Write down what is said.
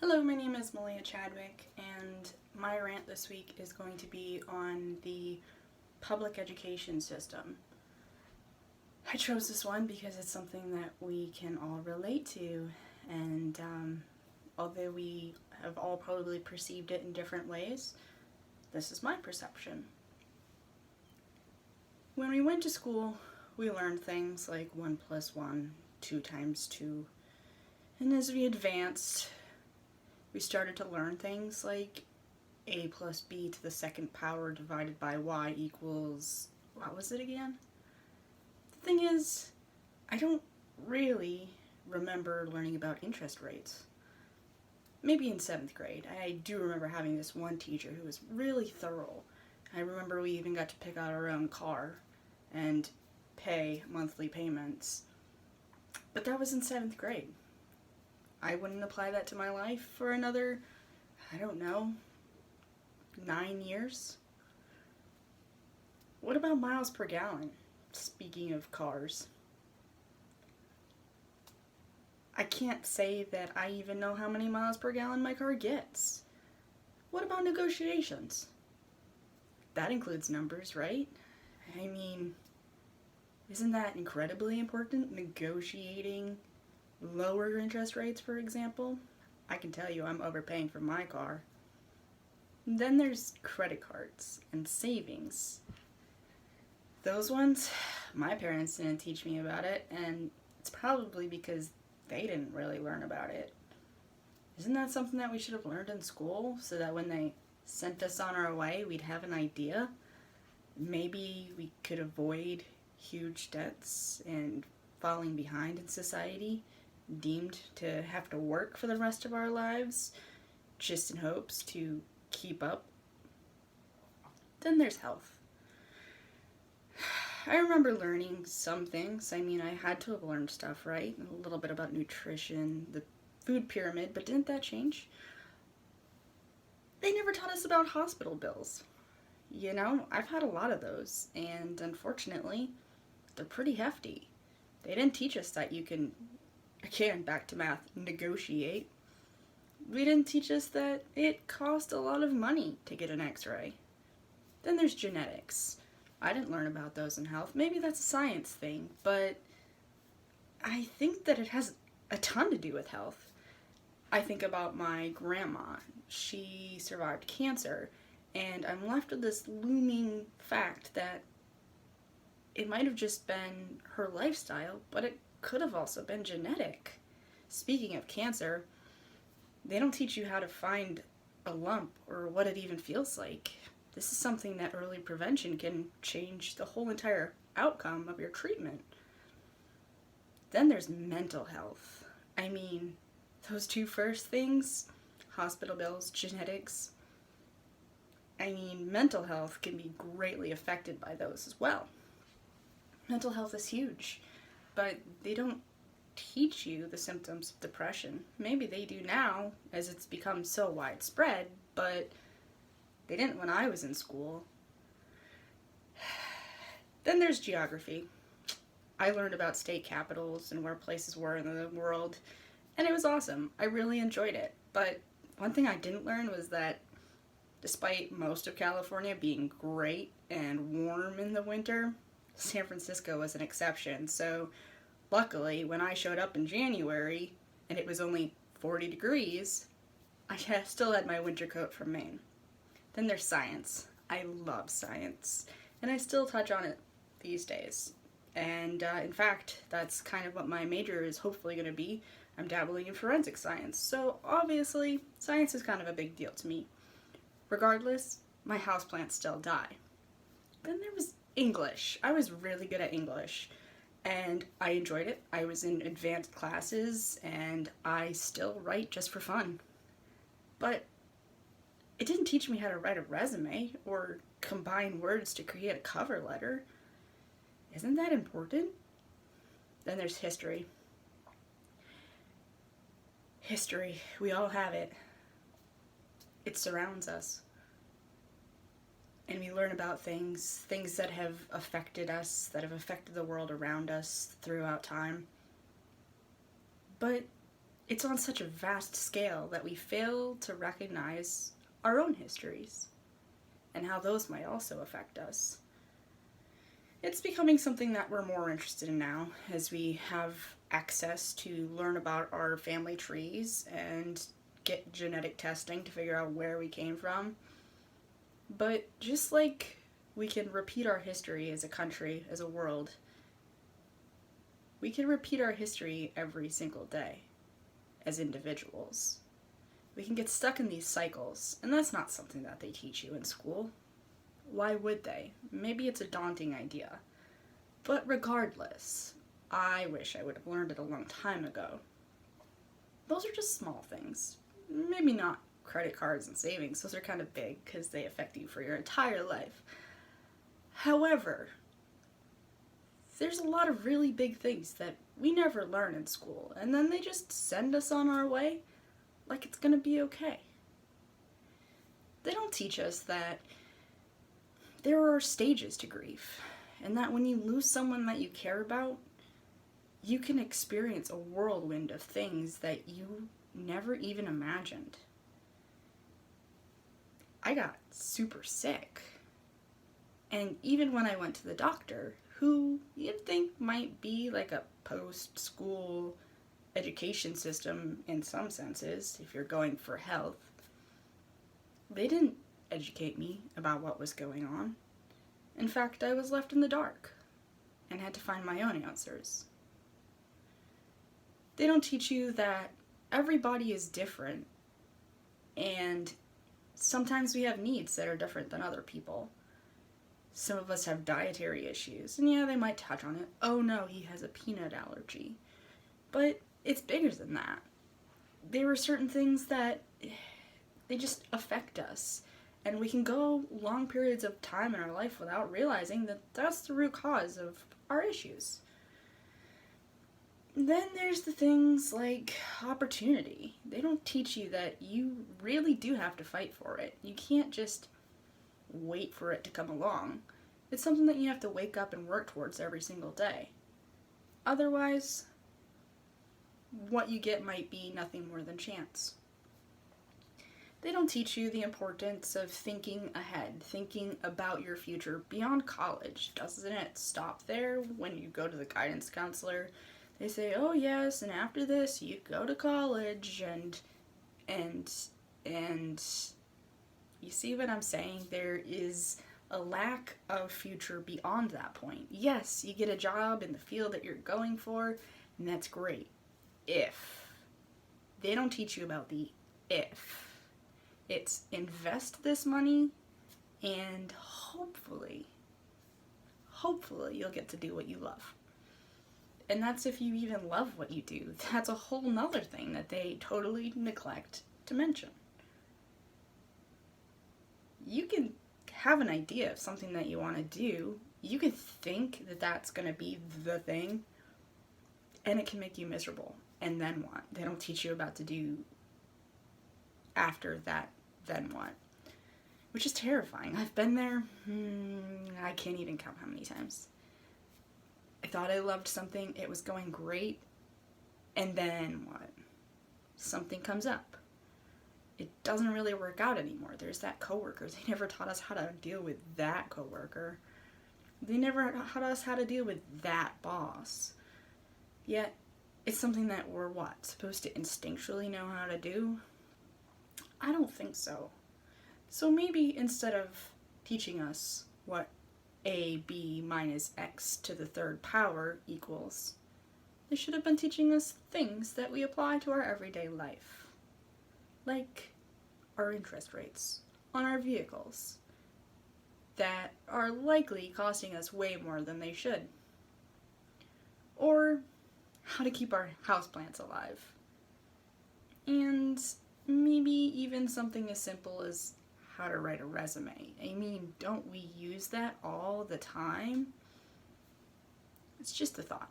Hello, my name is Malia Chadwick, and my rant this week is going to be on the public education system. I chose this one because it's something that we can all relate to, and although we have all probably perceived it in different ways, this is my perception. When we went to school, we learned things like 1 plus 1, 2 times 2, and as we advanced, we started to learn things like a plus b to the second power divided by y equals, what was it again? The thing is, I don't really remember learning about interest rates. Maybe in 7th grade. I do remember having this one teacher who was really thorough. I remember we even got to pick out our own car and pay monthly payments. But that was in 7th grade. I wouldn't apply that to my life for another, 9 years. What about miles per gallon? Speaking of cars. I can't say that I even know how many miles per gallon my car gets. What about negotiations? That includes numbers, right? I mean, isn't that incredibly important? Negotiating lower interest rates, for example. I can tell you I'm overpaying for my car. Then there's credit cards and savings. Those ones, my parents didn't teach me about it, and it's probably because they didn't really learn about it. Isn't that something that we should have learned in school so that when they sent us on our way, we'd have an idea? Maybe we could avoid huge debts and falling behind in society, deemed to have to work for the rest of our lives just in hopes to keep up. Then there's health. I remember learning some things. I mean, I had to have learned stuff, right? A little bit about nutrition, the food pyramid, but didn't that change? They never taught us about hospital bills. I've had a lot of those, and unfortunately, they're pretty hefty. They didn't teach us that you can, again, back to math, negotiate. We didn't teach us that it cost a lot of money to get an x-ray. Then there's genetics. I didn't learn about those in health. Maybe that's a science thing, but I think that it has a ton to do with health. I think about my grandma. She survived cancer, and I'm left with this looming fact that it might have just been her lifestyle, but it could have also been genetic. Speaking of cancer, they don't teach you how to find a lump or what it even feels like. This is something that early prevention can change the whole entire outcome of your treatment. Then there's mental health. I mean, those two first things, hospital bills, genetics, mental health can be greatly affected by those as well. Mental health is huge, but they don't teach you the symptoms of depression. Maybe they do now, as it's become so widespread, but they didn't when I was in school. Then there's geography. I learned about state capitals and where places were in the world, and it was awesome. I really enjoyed it. But one thing I didn't learn was that despite most of California being great and warm in the winter, San Francisco was an exception. So luckily, when I showed up in January and it was only 40 degrees, I still had my winter coat from Maine. Then there's science. I love science, and I still touch on it these days. And in fact, that's kind of what my major is hopefully going to be. I'm dabbling in forensic science, so obviously science is kind of a big deal to me. Regardless, my houseplants still die. Then there was English. I was really good at English, and I enjoyed it. I was in advanced classes, and I still write just for fun. But it didn't teach me how to write a resume or combine words to create a cover letter. Isn't that important? Then there's history. History, we all have it. It surrounds us. And we learn about things that have affected us, that have affected the world around us throughout time. But it's on such a vast scale that we fail to recognize our own histories and how those might also affect us. It's becoming something that we're more interested in now as we have access to learn about our family trees and get genetic testing to figure out where we came from. But just like we can repeat our history as a country, as a world, we can repeat our history every single day as individuals. We can get stuck in these cycles, and that's not something that they teach you in school. Why would they? Maybe it's a daunting idea. But regardless, I wish I would have learned it a long time ago. Those are just small things. Maybe not credit cards and savings. Those are kind of big because they affect you for your entire life. However, there's a lot of really big things that we never learn in school, and then they just send us on our way like it's gonna be okay. They don't teach us that there are stages to grief, and that when you lose someone that you care about, you can experience a whirlwind of things that you never even imagined. I got super sick. And even when I went to the doctor, who you'd think might be like a post-school education system in some senses, if you're going for health, they didn't educate me about what was going on. In fact, I was left in the dark and had to find my own answers. They don't teach you that everybody is different, and sometimes we have needs that are different than other people. Some of us have dietary issues, and yeah, they might touch on it. Oh no, he has a peanut allergy. But it's bigger than that. There are certain things that they just affect us, and we can go long periods of time in our life without realizing that that's the root cause of our issues. Then there's the things like opportunity. They don't teach you that you really do have to fight for it. You can't just wait for it to come along. It's something that you have to wake up and work towards every single day. Otherwise, what you get might be nothing more than chance. They don't teach you the importance of thinking ahead, thinking about your future beyond college. Doesn't it stop there when you go to the guidance counselor? They say, oh yes, and after this you go to college and you see what I'm saying? There is a lack of future beyond that point. Yes, you get a job in the field that you're going for, and that's great. If. They don't teach you about the if. It's invest this money, and hopefully you'll get to do what you love. And that's if you even love what you do. That's a whole nother thing that they totally neglect to mention. You can have an idea of something that you want to do. You can think that that's going to be the thing, and it can make you miserable. And then what? They don't teach you about to do after that, then what? Which is terrifying. I've been there, I can't even count how many times. I thought I loved something, it was going great, and then what? Something comes up. It doesn't really work out anymore. There's that coworker. They never taught us how to deal with that coworker. They never taught us how to deal with that boss. Yet, it's something that we're supposed to instinctually know how to do? I don't think so. So maybe instead of teaching us what AB minus x to the third power equals, they should have been teaching us things that we apply to our everyday life. Like our interest rates on our vehicles that are likely costing us way more than they should. Or how to keep our houseplants alive. And maybe even something as simple as how to write a resume. I mean, don't we use that all the time? It's just a thought.